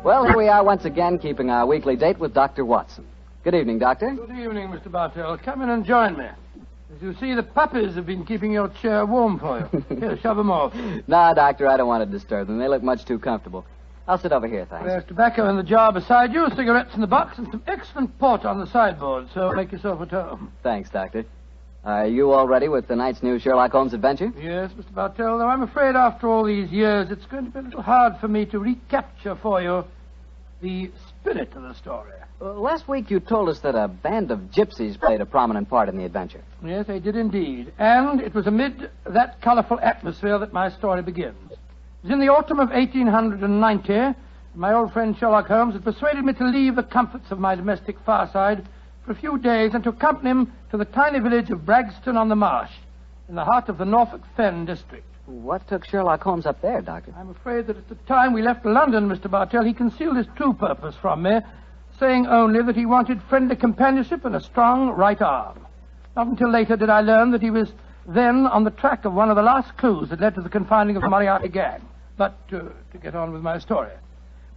Well, here we are once again, keeping our weekly date with Dr. Watson. Good evening, Doctor. Good evening, Mr. Bartell. Come in and join me. As you see, the puppies have been keeping your chair warm for you. Here, shove them off. No, Doctor, I don't want to disturb them. They look much too comfortable. I'll sit over here, thanks. There's tobacco in the jar beside you, cigarettes in the box, and some excellent port on the sideboard, so make yourself at home. Thanks, Doctor. Are you all ready with tonight's new Sherlock Holmes adventure? Yes, Mr. Bartell, though I'm afraid after all these years, it's going to be a little hard for me to recapture for you the spirit of the story. Last week you told us that a band of gypsies played a prominent part in the adventure. Yes, they did indeed. And it was amid that colourful atmosphere that my story begins. It was in the autumn of 1890. My old friend Sherlock Holmes had persuaded me to leave the comforts of my domestic fireside for a few days and to accompany him to the tiny village of Bragston-on-the-Marsh, in the heart of the Norfolk Fen district. What took Sherlock Holmes up there, Doctor? I'm afraid that at the time we left London, Mr. Bartell, he concealed his true purpose from me, saying only that he wanted friendly companionship and a strong right arm. Not until later did I learn that he was then on the track of one of the last clues that led to the confining of the Moriarty gang. But to get on with my story.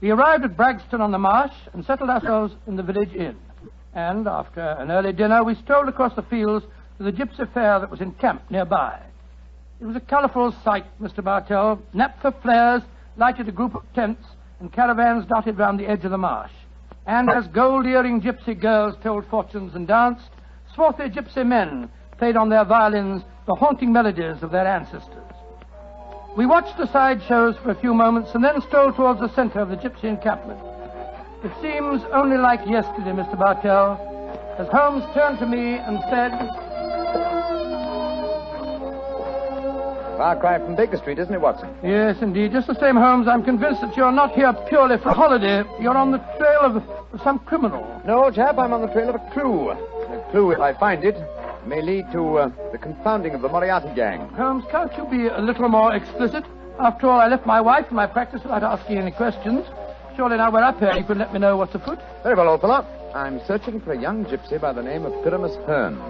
We arrived at Bragston-on-the-Marsh and settled ourselves in the village inn. And after an early dinner, we strolled across the fields to the gypsy fair that was encamped nearby. It was a colourful sight, Mr. Bartell. Naphtha flares lighted a group of tents and caravans dotted round the edge of the marsh. And as gold-earring gypsy girls told fortunes and danced, swarthy gypsy men played on their violins the haunting melodies of their ancestors. We watched the side shows for a few moments and then strolled towards the centre of the gypsy encampment. It seems only like yesterday, Mr. Bartell, as Holmes turned to me and said... Far cry from Baker Street, isn't it, Watson? Yes, indeed. Just the same, Holmes, I'm convinced that you're not here purely for a holiday. You're on the trail of some criminal. No, chap, I'm on the trail of a clue. A clue, if I find it, may lead to the confounding of the Moriarty gang. Holmes, can't you be a little more explicit? After all, I left my wife and my practice without asking any questions. Surely now we're up here, you can let me know what's afoot. Very well, old fellow. I'm searching for a young gypsy by the name of Pyramus Hearn.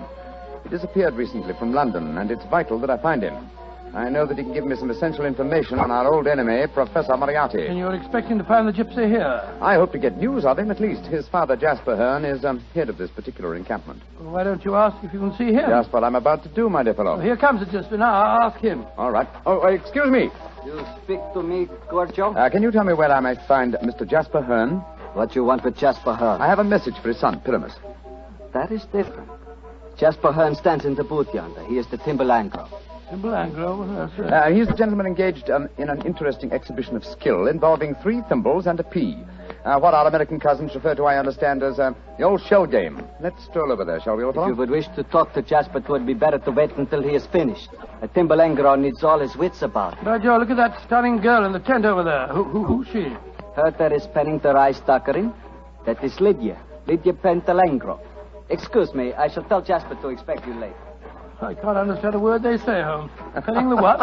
He disappeared recently from London, and it's vital that I find him. I know that he can give me some essential information on our old enemy, Professor Moriarty. And you're expecting to find the gypsy here? I hope to get news of him, at least. His father, Jasper Hearn, is head of this particular encampment. Well, why don't you ask if you can see him? Just what I'm about to do, my dear fellow. Well, here comes the gypsy. Now, I'll ask him. All right. Oh, excuse me. You speak to me, Gorgio? Can you tell me where I may find Mr. Jasper Hearn? What you want with Jasper Hearn? I have a message for his son, Pyramus. That is different. Jasper Hearn stands in the booth yonder. He is the Timberlangro. Timberlangro? He's the gentleman engaged in an interesting exhibition of skill involving 3 thimbles and a pea. What our American cousins refer to, I understand, as the old shell game. Let's stroll over there, shall we, old fellow? If you would wish to talk to Jasper, it would be better to wait until he is finished. A Timberlangro needs all his wits about him. By Joe, look at that stunning girl in the tent over there. Who's she? Her that is penning the rice tuckering. That is Lydia Pentalangro. Excuse me, I shall tell Jasper to expect you later. I can't understand a word they say, Holmes. Penning the what?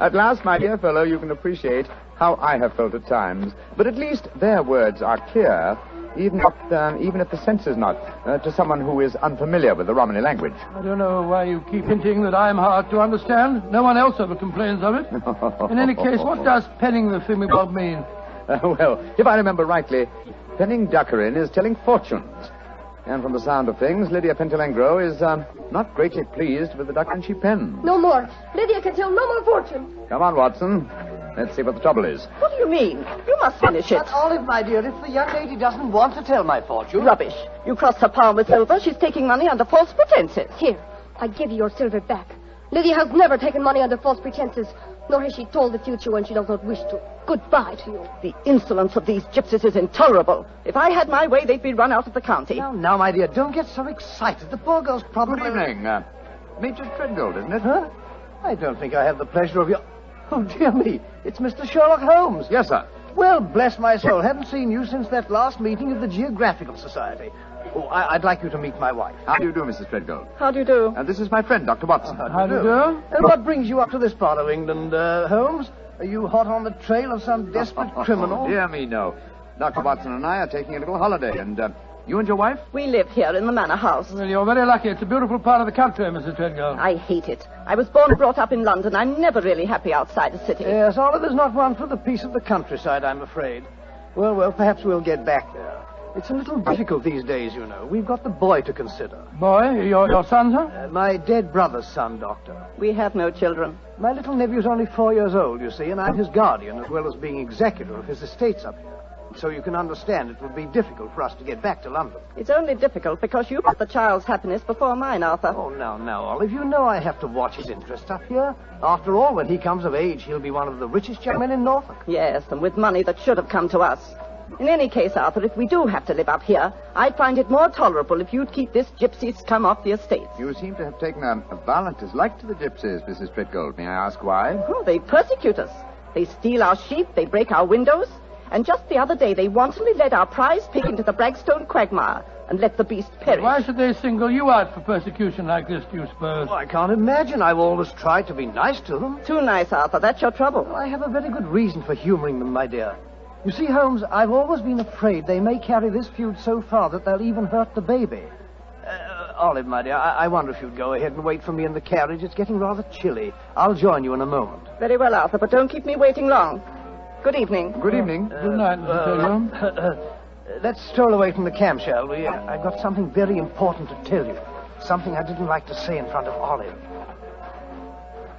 At last, my dear fellow, you can appreciate how I have felt at times. But at least their words are clear, even if the sense is not, to someone who is unfamiliar with the Romany language. I don't know why you keep hinting that I'm hard to understand. No one else ever complains of it. In any case, what does penning the thingamabob mean? Well, if I remember rightly, penning duckerin is telling fortunes. And from the sound of things, Lydia Pentalangro is not greatly pleased with the duckerin she pens. No more. Lydia can tell no more fortune. Come on, Watson. Let's see what the trouble is. What do you mean? You must finish it. But Olive, my dear, if the young lady doesn't want to tell my fortune... Rubbish. You crossed her palm with silver. She's taking money under false pretenses. Here, I give you your silver back. Lydia has never taken money under false pretenses, nor has she told the future when she does not wish to. Goodbye to you. The insolence of these gypsies is intolerable. If I had my way, they'd be run out of the county. Now, my dear, don't get so excited. The poor girl's probably... Good evening. Major Treadgold, isn't it? Huh? I don't think I have the pleasure of your... Oh, dear me. It's Mr. Sherlock Holmes. Yes, sir. Well, bless my soul. Haven't seen you since that last meeting of the Geographical Society. Oh, I'd like you to meet my wife. How do you do, Mrs. Treadgold? How do you do? This is my friend, Dr. Watson. How do you do? And what brings you up to this part of England, Holmes? Are you hot on the trail of some desperate criminal? Dear me, no. Dr. Watson and I are taking a little holiday, and You and your wife? We live here in the manor house. Well, you're very lucky. It's a beautiful part of the country, Mrs. Treadgold. I hate it. I was born and brought up in London. I'm never really happy outside the city. Yes, Oliver's not one for the peace of the countryside, I'm afraid. Well, perhaps we'll get back there. It's a little difficult these days, you know. We've got the boy to consider. Boy? Your son, sir? My dead brother's son, Doctor. We have no children. My little nephew's only 4 years old, you see, and I'm his guardian as well as being executor of his estates up here. So you can understand it would be difficult for us to get back to London. It's only difficult because you put the child's happiness before mine, Arthur. Oh, now, Olive, you know I have to watch his interests up here. After all, when he comes of age, he'll be one of the richest young men in Norfolk. Yes, and with money that should have come to us. In any case, Arthur, if we do have to live up here, I'd find it more tolerable if you'd keep this gypsy scum off the estates. You seem to have taken a violent dislike to the gypsies, Mrs. Treadgold. May I ask why? Oh, they persecute us. They steal our sheep, they break our windows, and just the other day they wantonly led our prize pig into the Bragstone quagmire and let the beast perish. Why should they single you out for persecution like this, do you suppose? Oh, I can't imagine. I've always tried to be nice to them. Too nice, Arthur. That's your trouble. I have a very good reason for humoring them, my dear. You see, Holmes, I've always been afraid they may carry this feud so far that they'll even hurt the baby. Olive, my dear, I wonder if you'd go ahead and wait for me in the carriage. It's getting rather chilly. I'll join you in a moment. Very well, Arthur, but don't keep me waiting long. Good evening. Good evening. Good night, Mr. Treadgold. Let's stroll away from the camp, shall we? I've got something very important to tell you. Something I didn't like to say in front of Olive.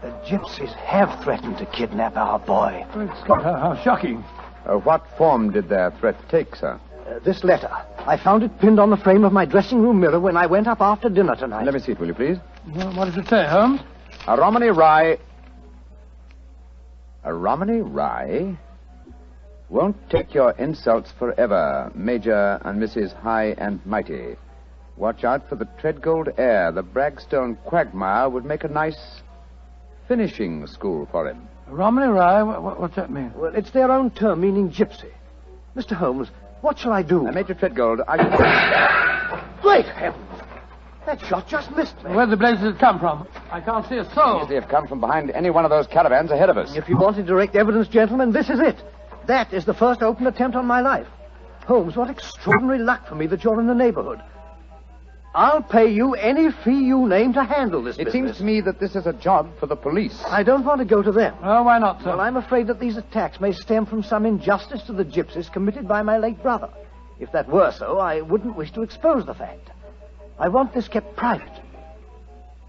The gypsies have threatened to kidnap our boy. Great Scott, how shocking. What form did their threat take, sir? This letter. I found it pinned on the frame of my dressing room mirror when I went up after dinner tonight. Let me see it, will you, please? Well, what does it say, Holmes? A Romany Rye... A Romany Rye? Won't take your insults forever, Major and Mrs. High and Mighty. Watch out for the Treadgold heir. The Bragstone quagmire would make a nice finishing school for him. Romney Rye? What's that mean? Well, it's their own term, meaning gypsy. Mr. Holmes, what shall I do? Major Treadgold, I... Great heavens! That shot just missed me. Where the blazes had come from? I can't see a soul. They have come from behind any one of those caravans ahead of us. If you wanted direct evidence, gentlemen, this is it. That is the first open attempt on my life. Holmes, what extraordinary luck for me that you're in the neighborhood. I'll pay you any fee you name to handle this business. It seems to me that this is a job for the police. I don't want to go to them. Oh, why not, sir? Well, I'm afraid that these attacks may stem from some injustice to the gypsies committed by my late brother. If that were so, I wouldn't wish to expose the fact. I want this kept private.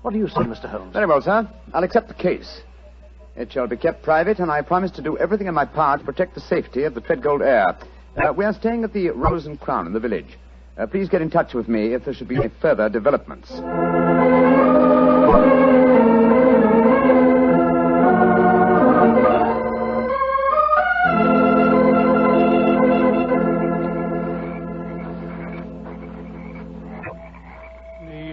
What do you say, Mr. Holmes? Very well, sir. I'll accept the case. It shall be kept private, and I promise to do everything in my power to protect the safety of the Treadgold heir. We are staying at the Rose and Crown in the village. Please get in touch with me if there should be any further developments. The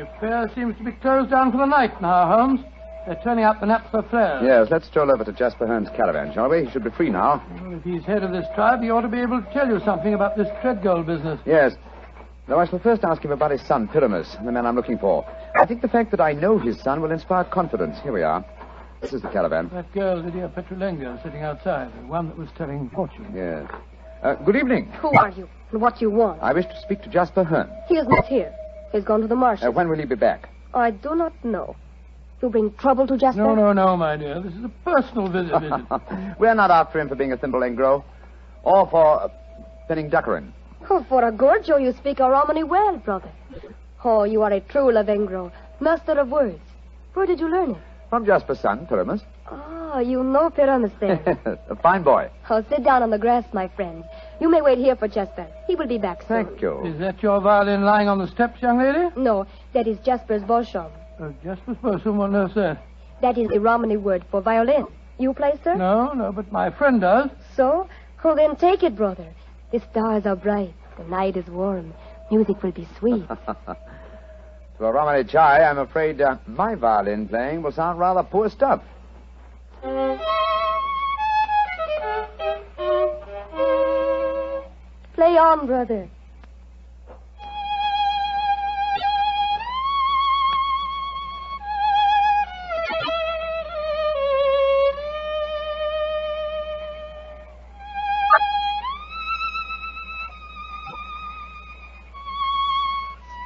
affair seems to be closed down for the night now, Holmes. They're turning out the naphtha flares. Yes, let's stroll over to Jasper Hearn's caravan, shall we? He should be free now. Well, if he's head of this tribe, he ought to be able to tell you something about this Treadgold business. Yes. Though I shall first ask him about his son, Pyramus, the man I'm looking for. I think the fact that I know his son will inspire confidence. Here we are. This is the caravan. That girl, Lydia Petrolenga, sitting outside, the one that was telling fortunes. Yes. Good evening. Who are you? And what do you want? I wish to speak to Jasper Hearn. He is not here. He's gone to the marshes. When will he be back? I do not know. You bring trouble to Jasper? No, my dear. This is a personal visit. We're not after him for being a thimble engro, or for penning duckerin. Oh, for a Gorgio, you speak a Romany well, brother. Oh, you are a true Lavengro, master of words. Where did you learn it? From Jasper's son, Pyramus. Ah, you know Pyramus then. A fine boy. Oh, sit down on the grass, my friend. You may wait here for Jasper. He will be back soon. Thank you. Is that your violin lying on the steps, young lady? No, that is Jasper's bosom. Jasper's bosom? What knows that? That is a Romany word for violin. You play, sir? No, but my friend does. So? Oh, then take it, brother. The stars are bright. The night is warm. Music will be sweet. To a Romany chai, I'm afraid my violin playing will sound rather poor stuff. Play on, brother.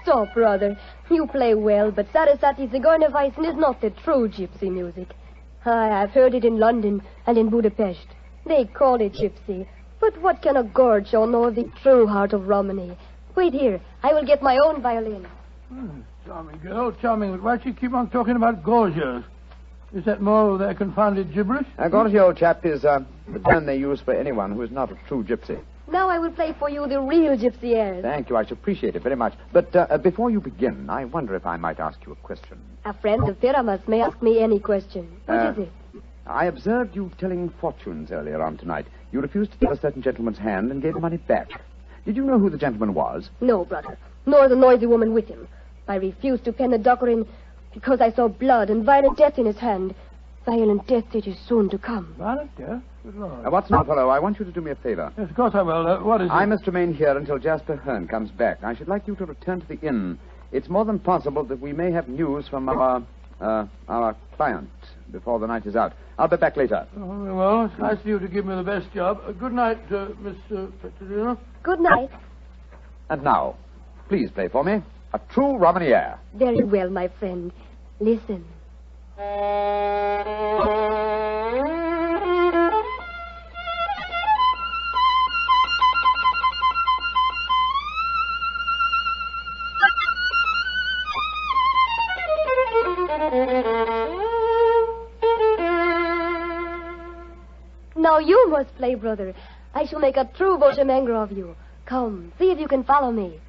stop, brother. You play well, but Sarasate Zigeunerweisen is not the true gypsy music. I've heard it in London and in Budapest. They call it gypsy. But what can a gorgio know of the true heart of Romany? Wait here. I will get my own violin. Charming girl, charming. But why do you keep on talking about gorgios? Is that more of their confounded gibberish? Gorgio, old chap, is the term they use for anyone who is not a true gypsy. Now I will play for you the real gypsy airs. Thank you. I should appreciate it very much. But before you begin, I wonder if I might ask you a question. A friend of Pyramus may ask me any question. What is it? I observed you telling fortunes earlier on tonight. You refused to give a certain gentleman's hand and gave the money back. Did you know who the gentleman was? No, brother. Nor the noisy woman with him. I refused to pen the doggerin because I saw blood and violent death in his hand. Violent death it is soon to come. Violent death? Good Lord. Watson, old fellow, I want you to do me a favor. Yes, of course I will. What is it? I must remain here until Jasper Hearn comes back. I should like you to return to the inn. It's more than possible that we may have news from our client before the night is out. I'll be back later. Oh, well, it's nice of you to give me the best job. Good night, Miss Petrolina. Good night. And now, please play for me a true Romany air. Very well, my friend. Listen. Now you must play, brother. I shall make a true Bochemengre of you. Come, see if you can follow me.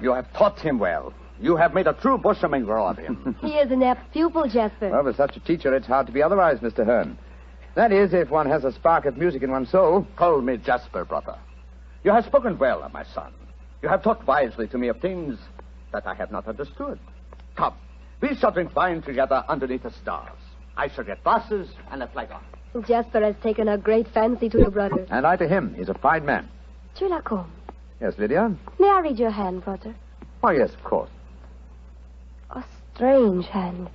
You have taught him well. You have made a true Bochemengre of him. He is an apt pupil, Jasper. Well, with such a teacher, it's hard to be otherwise, Mr. Hearn. That is, if one has a spark of music in one's soul. Call me Jasper, brother. You have spoken well of my son. You have talked wisely to me of things that I have not understood. Come, we shall drink wine together underneath the stars. I shall get glasses and a flagon. Jasper has taken a great fancy to your brother. And I to him. He's a fine man. Sherlock Holmes, Yes, Lydia? may I read your hand, brother? Why, yes, of course. A strange hand,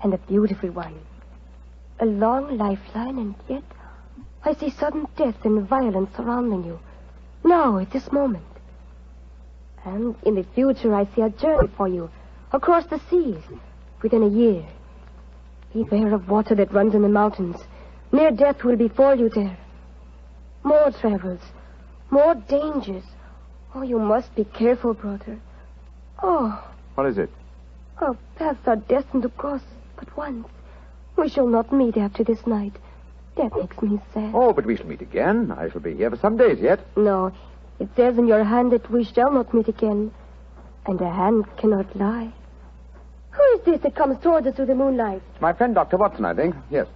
and a beautiful one. A long lifeline, and yet I see sudden death and violence surrounding you. Now, at this moment. And in the future, I see a journey for you across the seas within a year. Beware of water that runs in the mountains. Near death will befall you there. More travels, more dangers. Oh, you must be careful, brother. Oh, What is it? our paths are destined to cross but once. We shall not meet after this night. That makes me sad. Oh, but we shall meet again. I shall be here for some days yet. No, it says in your hand that we shall not meet again. And a hand cannot lie. Who is this that comes towards us through the moonlight? It's my friend, Dr. Watson, I think. Yes.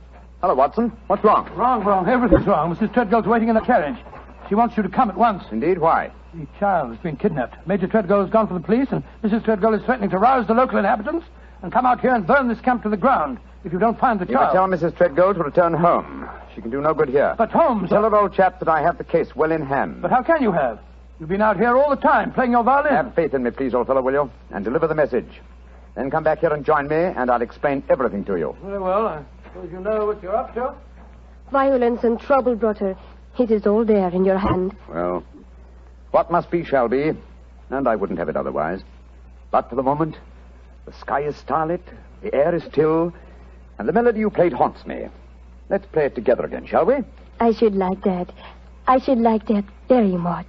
Hello, Watson. What's wrong? Wrong. Everything's wrong. Mrs. Treadgold's waiting in the carriage. She wants you to come at once. Indeed, why? The child has been kidnapped. Major Treadgold has gone for the police, and Mrs. Treadgold is threatening to rouse the local inhabitants and come out here and burn this camp to the ground if you don't find the You must child. tell Mrs. Treadgold to return home. She can do no good here. But Holmes... Tell her, old chap, that I have the case well in hand. But how can you have? You've been out here all the time playing your violin. Have faith in me, please, old fellow, will you? And deliver the message. Then come back here and join me, and I'll explain everything to you. Very well. I suppose you know what you're up to. Violence and trouble, brother. It is all there in your hand. Well, what must be shall be, and I wouldn't have it otherwise. But for the moment, the sky is starlit, the air is still, and the melody you played haunts me. Let's play it together again, shall we? I should like that. I should like that very much.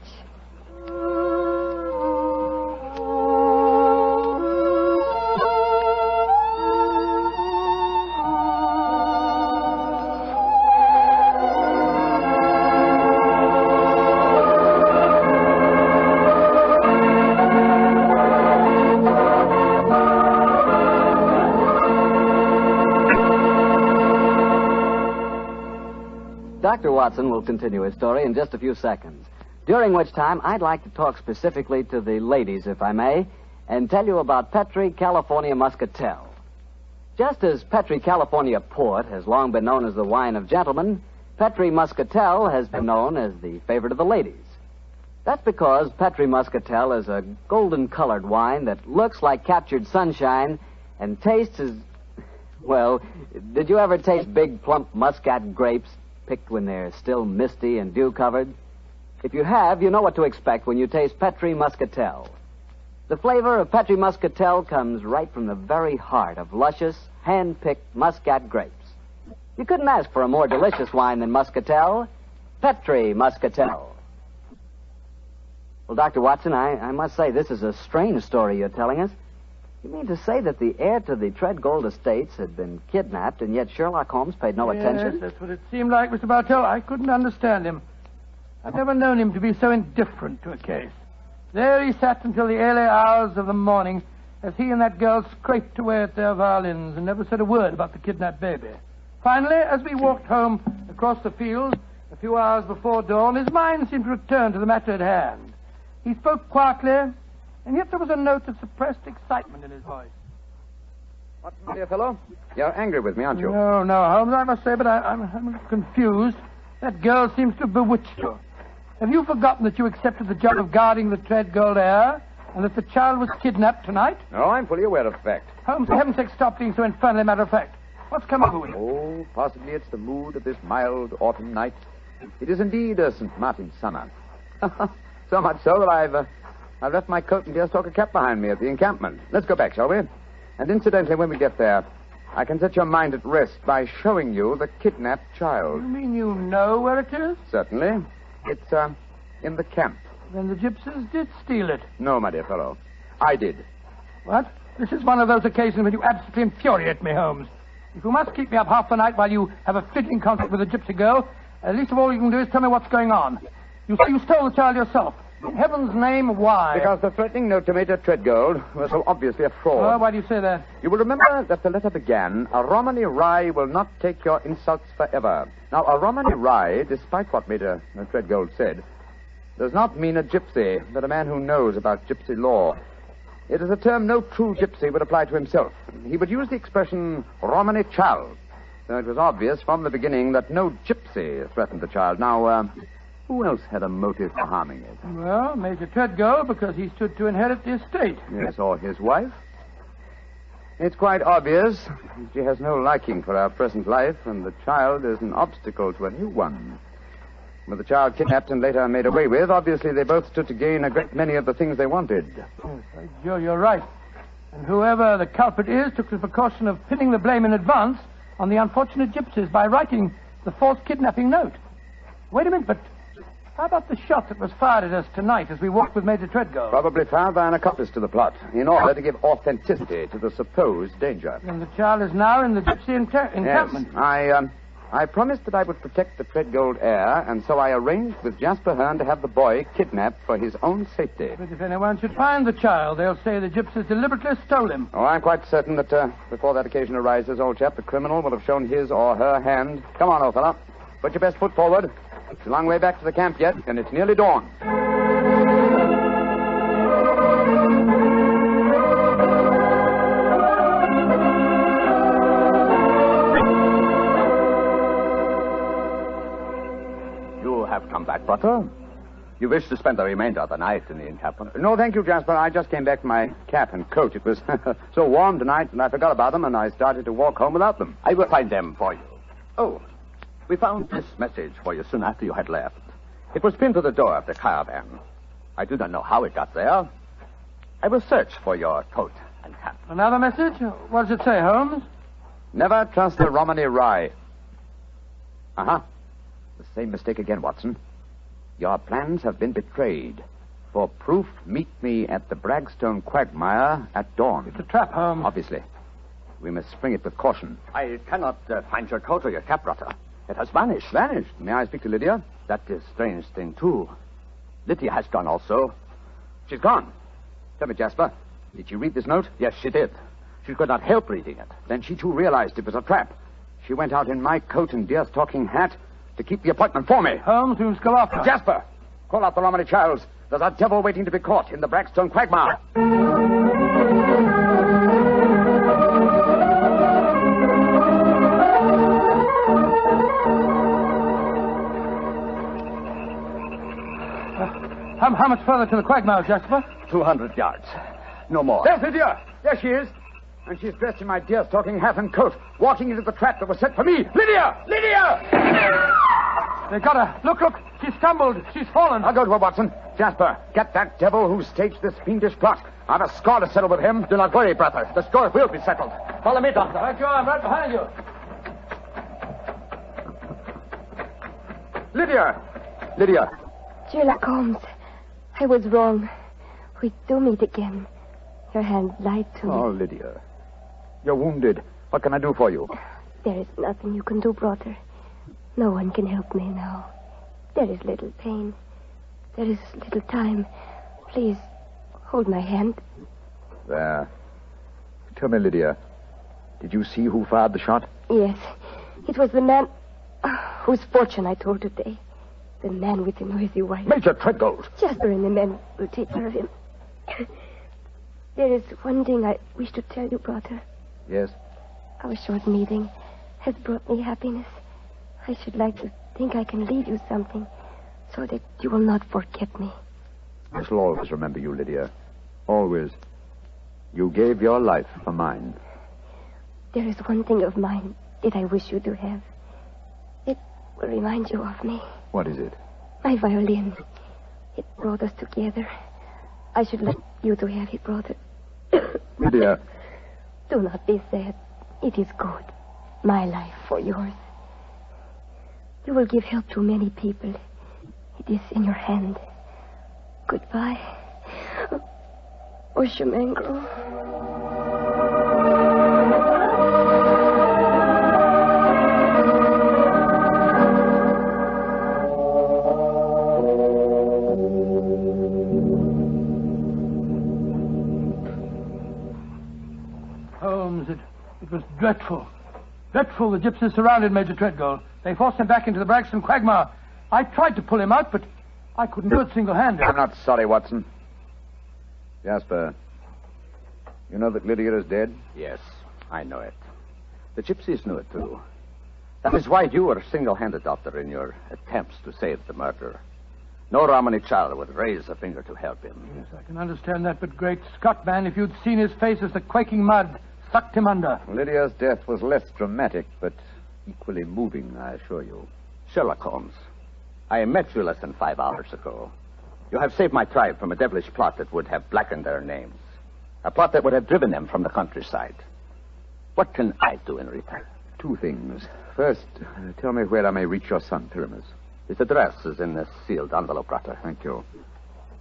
Watson will continue his story in just a few seconds, during which time I'd like to talk specifically to the ladies, if I may, and tell you about Petri California Muscatel. Just as Petri California Port has long been known as the wine of gentlemen, Petri Muscatel has been known as the favorite of the ladies. That's because Petri Muscatel is a golden-colored wine that looks like captured sunshine and tastes as... Well, did you ever taste big, plump muscat grapes picked when they're still misty and dew-covered? If you have, you know what to expect when you taste Petri Muscatel. The flavor of Petri Muscatel comes right from the very heart of luscious, hand-picked muscat grapes. You couldn't ask for a more delicious wine than Muscatel. Petri Muscatel. Well, Dr. Watson, I must say this is a strange story you're telling us. You mean to say that the heir to the Treadgold estates had been kidnapped, and yet Sherlock Holmes paid no attention? Yes, that's what it seemed like, Mr. Bartell. I couldn't understand him. I've never known him to be so indifferent to a case. There he sat until the early hours of the morning as he and that girl scraped away at their violins and never said a word about the kidnapped baby. Finally, as we walked home across the fields a few hours before dawn, his mind seemed to return to the matter at hand. He spoke quietly, and yet there was a note of suppressed excitement in his voice. What, my dear fellow? You're angry with me, aren't you? No, Holmes, I must say, but I'm confused. That girl seems to have bewitched you. Have you forgotten that you accepted the job of guarding the Treadgold heir, and that the child was kidnapped tonight? No, I'm fully aware of the fact. Holmes, for heaven's sake, stop being so infernally matter-of-fact. What's come over you? Oh, possibly it's the mood of this mild autumn night. It is indeed a St. Martin's summer. So much so that I've left my coat and deerstalker cap behind me at the encampment. Let's go back, shall we? And incidentally, when we get there, I can set your mind at rest by showing you the kidnapped child. You mean you know where it is? Certainly. It's, in the camp. Then the gypsies did steal it. No, my dear fellow. I did. What? This is one of those occasions when you absolutely infuriate me, Holmes. If you must keep me up half the night while you have a fiddling concert with a gypsy girl, least of all you can do is tell me what's going on. You say you stole the child yourself. In heaven's name, why? Because the threatening note to Major Treadgold was so obviously a fraud. Oh, why do you say that? You will remember that the letter began, "A Romany Rye will not take your insults forever." Now, a Romany Rye, despite what Major Treadgold said, does not mean a gypsy, but a man who knows about gypsy law. It is a term no true gypsy would apply to himself. He would use the expression Romany child. So it was obvious from the beginning that no gypsy threatened the child. Now, who else had a motive for harming it? Well, Major Treadgold, because he stood to inherit the estate. Yes, or his wife. It's quite obvious. She has no liking for our present life, and the child is an obstacle to a new one. With the child kidnapped and later made away with, obviously they both stood to gain a great many of the things they wanted. Yes, you're right. And whoever the culprit is took the precaution of pinning the blame in advance on the unfortunate gypsies by writing the false kidnapping note. Wait a minute, but how about the shot that was fired at us tonight as we walked with Major Treadgold? Probably fired by an accomplice to the plot, in order to give authenticity to the supposed danger. And the child is now in the gypsy encampment. Yes, I promised that I would protect the Treadgold heir, and so I arranged with Jasper Hearn to have the boy kidnapped for his own safety. But if anyone should find the child, they'll say the gypsies deliberately stole him. Oh, I'm quite certain that before that occasion arises, old chap, the criminal will have shown his or her hand. Come on, old fella. Put your best foot forward. It's a long way back to the camp yet, and it's nearly dawn. You have come back, Butter. You wish to spend the remainder of the night in the encampment? No, thank you, Jasper. I just came back for my cap and coat. It was so warm tonight, and I forgot about them, and I started to walk home without them. I will find them for you. Oh, we found this message for you soon after you had left. It was pinned to the door of the caravan. I do not know how it got there. I will search for your coat and cap. Another message? What does it say, Holmes? Never trust the Romany Rye. Uh-huh. The same mistake again, Watson. Your plans have been betrayed. For proof, meet me at the Bragstone quagmire at dawn. It's a trap, Holmes. Obviously. We must spring it with caution. I cannot find your coat or your cap, Butter. It has vanished. Vanished? May I speak to Lydia? That is a strange thing, too. Lydia has gone also. She's gone. Tell me, Jasper, did she read this note? Yes, she did. She could not help reading it. Then she, too, realized it was a trap. She went out in my coat and deerstalking hat, to keep the appointment for me. Holmes, we must go after him. Jasper, call out the Romany Childs. There's a devil waiting to be caught in the Bragstone quagmire. How much further to the quagmire, Jasper? 200 yards. No more. There's Lydia. There she is. And she's dressed in my deerstalking hat and coat, walking into the trap that was set for me. Lydia! Lydia! They got her. Look. She's stumbled. She's fallen. I'll go to her, Watson. Jasper, get that devil who staged this fiendish plot. I've a score to settle with him. Do not worry, brother. The score will be settled. Follow me, Doctor. Right you are. I'm right behind you. Lydia. Sherlock Holmes, I was wrong. We do meet again. Your hand lied to me. Oh, Lydia. You're wounded. What can I do for you? There is nothing you can do, brother. No one can help me now. There is little pain. There is little time. Please, hold my hand. There. Tell me, Lydia, did you see who fired the shot? Yes. It was the man whose fortune I told today. The man with the noisy wife. Major Treadgold. Jasper and the men will take care of him. There is one thing I wish to tell you, brother. Yes? Our short meeting has brought me happiness. I should like to think I can leave you something so that you will not forget me. I shall always remember you, Lydia. Always. You gave your life for mine. There is one thing of mine that I wish you to have. It will remind you of me. What is it? My violin. It brought us together. I should like you to have it, brother. Lydia. Do not be sad. It is good. My life for yours. You will give help to many people. It is in your hand. Goodbye. Oshimengro. Holmes, it was dreadful. Dreadful. The gypsies surrounded Major Treadgold. They forced him back into the Bragstone quagmire. I tried to pull him out, but I couldn't do it single-handed. I'm not sorry, Watson. Jasper, you know that Lydia is dead? Yes, I know it. The gypsies knew it, too. That is why you were single-handed, Doctor, in your attempts to save the murderer. No Romany child would raise a finger to help him. Yes, I can understand that, but great Scott, man, if you'd seen his face as the quaking mud sucked him under. Lydia's death was less dramatic, but equally moving, I assure you. Sherlock Holmes, I met you less than 5 hours ago. You have saved my tribe from a devilish plot that would have blackened their names. A plot that would have driven them from the countryside. What can I do in return? 2 things. First, tell me where I may reach your son, Pyramus. His address is in this sealed envelope, Brother. Thank you.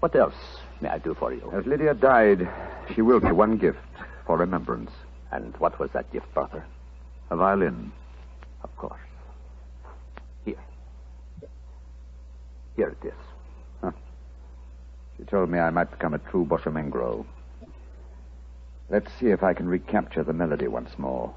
What else may I do for you? As Lydia died, she willed me one gift for remembrance. And what was that gift, Brother? A violin. Of course. Here. Here it is. Huh. She told me I might become a true Boshemengro. Let's see if I can recapture the melody once more.